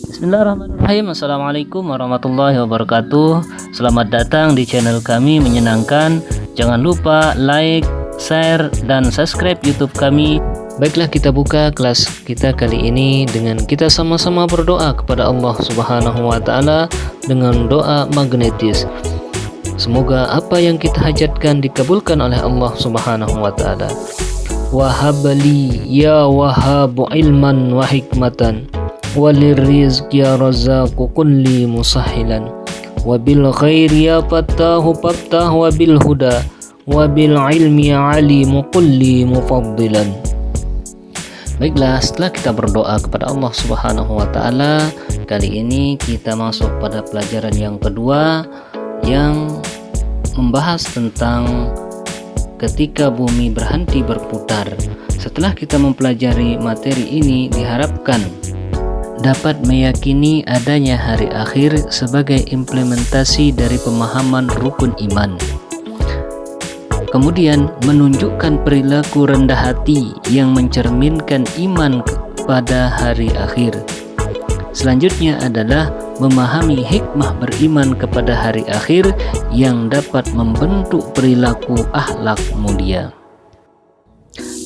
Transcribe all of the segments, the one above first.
Bismillahirrahmanirrahim. Assalamualaikum warahmatullahi wabarakatuh. Selamat datang di channel kami Menyenangkan. Jangan lupa like, share, dan subscribe YouTube kami. Baiklah, kita buka kelas kita kali ini dengan kita sama-sama berdoa kepada Allah Subhanahu wa taala dengan doa magnetis. Semoga apa yang kita hajatkan dikabulkan oleh Allah Subhanahu wa taala. Wahabli ya wahabu ilman wa hikmatan walirrizq ya razzaqu kulli musahhilan wabil khair ya fattahu fattah wabil huda wabil ilmi ya alimu kulli mufaddilan. Baiklah, setelah kita berdoa kepada Allah Subhanahu wa taala, kali ini kita masuk pada pelajaran yang kedua yang membahas tentang ketika bumi berhenti berputar. Setelah kita mempelajari materi ini, diharapkan dapat meyakini adanya hari akhir sebagai implementasi dari pemahaman rukun iman. Kemudian menunjukkan perilaku rendah hati yang mencerminkan iman pada hari akhir. Selanjutnya adalah memahami hikmah beriman kepada hari akhir yang dapat membentuk perilaku akhlak mulia.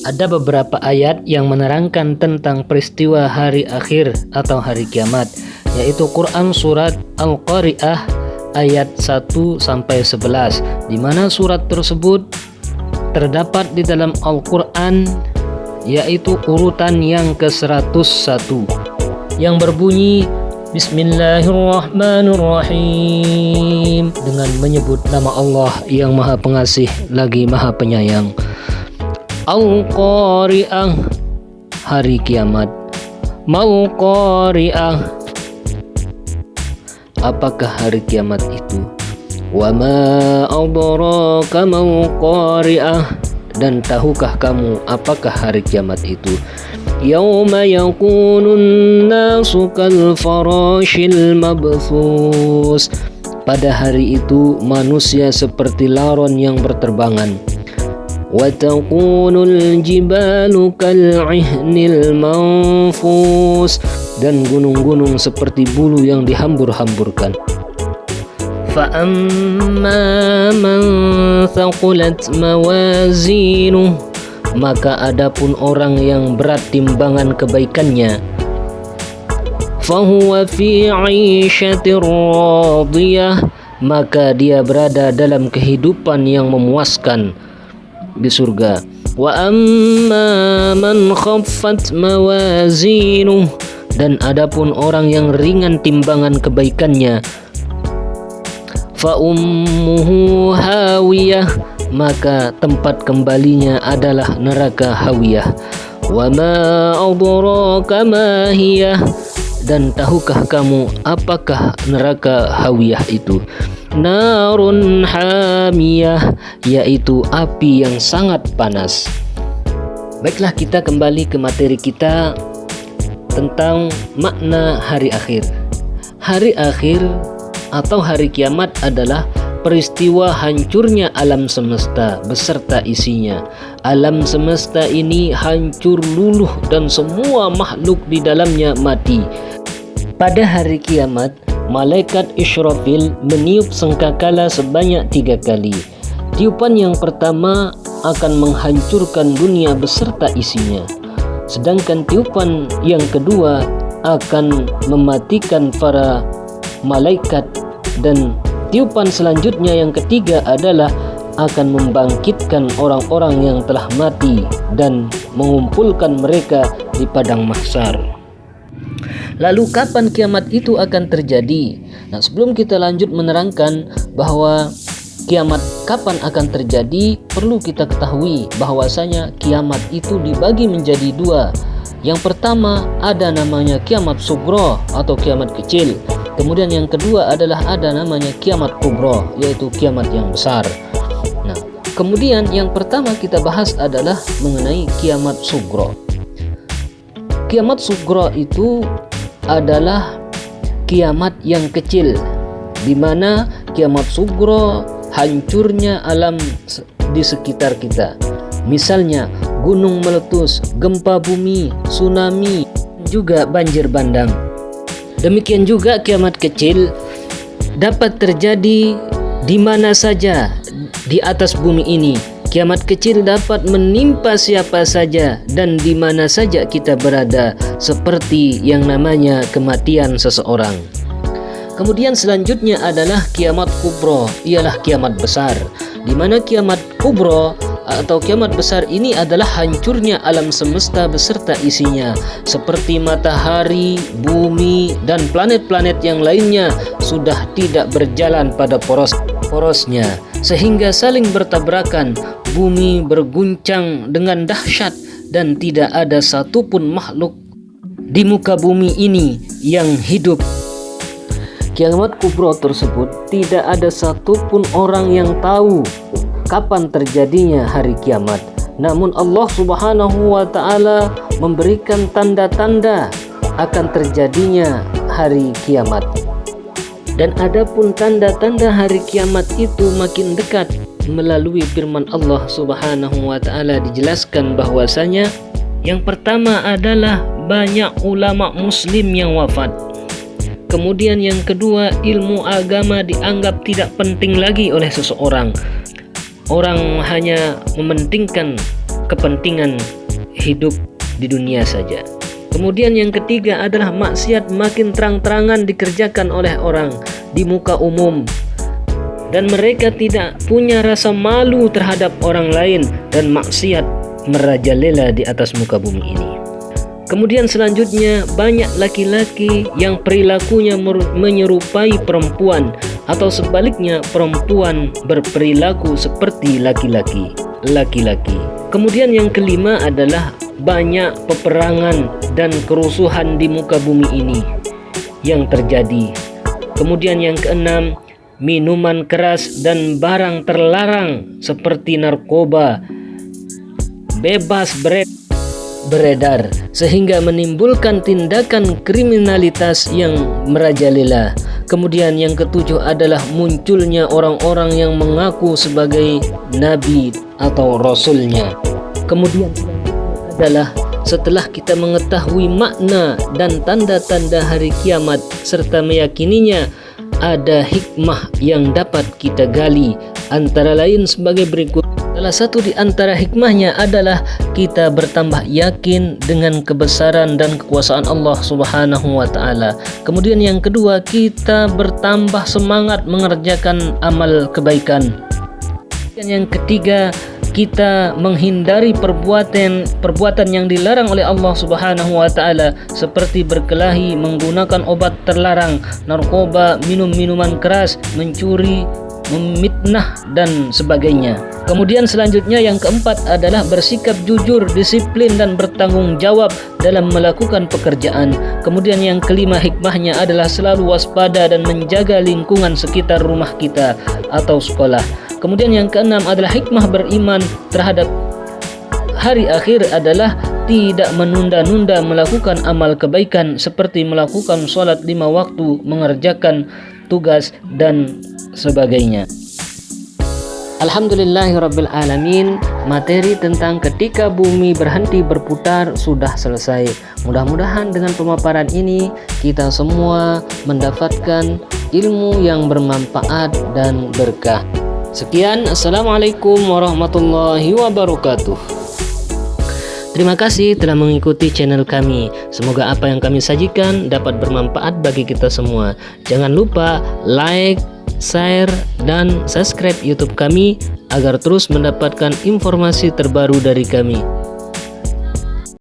Ada beberapa ayat yang menerangkan tentang peristiwa hari akhir atau hari kiamat, yaitu Quran surat Al-Qari'ah ayat 1-11, di mana surat tersebut terdapat di dalam Al-Quran, yaitu urutan yang ke-101 yang berbunyi Bismillahirrahmanirrahim, dengan menyebut nama Allah yang Maha Pengasih lagi Maha Penyayang. Al-Qari'ah, hari kiamat. Mal-Qari'ah, apakah hari kiamat itu? Wa ma adraka mal-Qari'ah, dan tahukah kamu apakah hari kiamat itu? Yauma yakunun nasu kal farashil mabthus, pada hari itu manusia seperti laron yang berterbangan. Wa takunul jibalu kal'ihnil manfus, dan gunung-gunung seperti bulu yang dihambur-hamburkan. Fa amma man thaqulat mawazinuh, maka adapun orang yang berat timbangan kebaikannya, fahuwa fi 'ishatir radiyah, maka dia berada dalam kehidupan yang memuaskan di surga. Wa amma man khaffat mawazinuh, dan adapun orang yang ringan timbangan kebaikannya, fa ummuhu hawiyah, maka tempat kembalinya adalah neraka hawiyah. Wa ma adraka ma hiyah, dan tahukah kamu apakah neraka hawiyah itu? Narun hamiyah, yaitu api yang sangat panas. Baiklah, kita kembali ke materi kita tentang makna hari akhir. Hari akhir atau hari kiamat adalah peristiwa hancurnya alam semesta beserta isinya. Alam semesta ini hancur luluh dan semua makhluk di dalamnya mati. Pada hari kiamat, malaikat Israfil meniup sangkakala sebanyak 3 kali. Tiupan yang pertama akan menghancurkan dunia beserta isinya, sedangkan tiupan yang kedua akan mematikan para malaikat, dan tiupan selanjutnya yang ketiga adalah akan membangkitkan orang-orang yang telah mati dan mengumpulkan mereka di padang mahsyar. Lalu kapan kiamat itu akan terjadi? Nah, sebelum kita lanjut menerangkan bahwa kiamat kapan akan terjadi, perlu kita ketahui bahwasanya kiamat itu dibagi menjadi 2. Yang pertama ada namanya kiamat sugro atau kiamat kecil. Kemudian yang kedua adalah ada namanya kiamat kubro, yaitu kiamat yang besar. Nah, kemudian yang pertama kita bahas adalah mengenai kiamat sugro. Kiamat sugro itu adalah kiamat yang kecil, di mana kiamat sugro hancurnya alam di sekitar kita. Misalnya gunung meletus, gempa bumi, tsunami, juga banjir bandang. Demikian juga kiamat kecil dapat terjadi di mana saja di atas bumi ini. Kiamat kecil dapat menimpa siapa saja dan di mana saja kita berada, seperti yang namanya kematian seseorang. Kemudian selanjutnya adalah kiamat kubro, ialah kiamat besar, di mana kiamat kubro atau kiamat besar ini adalah hancurnya alam semesta beserta isinya, seperti matahari, bumi, dan planet-planet yang lainnya sudah tidak berjalan pada porosnya, sehingga saling bertabrakan. Bumi berguncang dengan dahsyat dan tidak ada satupun makhluk di muka bumi ini yang hidup. Kiamat kubro tersebut tidak ada satupun orang yang tahu kapan terjadinya hari kiamat. Namun Allah Subhanahu wa Ta'ala memberikan tanda-tanda akan terjadinya hari kiamat. Dan adapun tanda-tanda hari kiamat itu makin dekat. Melalui firman Allah Subhanahu wa Ta'ala dijelaskan bahwasanya yang pertama adalah banyak ulama muslim yang wafat. Kemudian yang kedua, ilmu agama dianggap tidak penting lagi oleh seseorang. Orang hanya mementingkan kepentingan hidup di dunia saja. Kemudian yang ketiga adalah maksiat makin terang-terangan dikerjakan oleh orang di muka umum, dan mereka tidak punya rasa malu terhadap orang lain, dan maksiat merajalela di atas muka bumi ini. Kemudian selanjutnya banyak laki-laki yang perilakunya menyerupai perempuan, atau sebaliknya perempuan berperilaku seperti laki-laki. Kemudian yang kelima adalah banyak peperangan dan kerusuhan di muka bumi ini yang terjadi. Kemudian yang keenam, minuman keras dan barang terlarang seperti narkoba bebas beredar, sehingga menimbulkan tindakan kriminalitas yang merajalela. Kemudian yang ketujuh adalah munculnya orang-orang yang mengaku sebagai nabi atau rasulnya. Kemudian adalah setelah kita mengetahui makna dan tanda-tanda hari kiamat serta meyakininya, ada hikmah yang dapat kita gali, antara lain sebagai berikut. Salah satu di antara hikmahnya adalah kita bertambah yakin dengan kebesaran dan kekuasaan Allah Subhanahu wa Ta'ala. Kemudian yang kedua, kita bertambah semangat mengerjakan amal kebaikan. Dan yang ketiga, kita menghindari perbuatan yang dilarang oleh Allah Subhanahu wa Ta'ala, seperti berkelahi, menggunakan obat terlarang, narkoba, minum minuman keras, mencuri, memitnah, dan sebagainya. Kemudian selanjutnya yang keempat adalah bersikap jujur, disiplin, dan bertanggung jawab dalam melakukan pekerjaan. Kemudian yang kelima hikmahnya adalah selalu waspada dan menjaga lingkungan sekitar rumah kita atau sekolah. Kemudian yang keenam adalah hikmah beriman terhadap hari akhir adalah tidak menunda-nunda melakukan amal kebaikan, seperti melakukan sholat 5 waktu, mengerjakan tugas, dan sebagainya. Alhamdulillahirabbil alamin. Materi tentang ketika bumi berhenti berputar sudah selesai. Mudah-mudahan dengan pemaparan ini kita semua mendapatkan ilmu yang bermanfaat dan berkah. Sekian, assalamualaikum warahmatullahi wabarakatuh. Terima kasih telah mengikuti channel kami. Semoga apa yang kami sajikan dapat bermanfaat bagi kita semua. Jangan lupa like, share, dan subscribe YouTube kami agar terus mendapatkan informasi terbaru dari kami.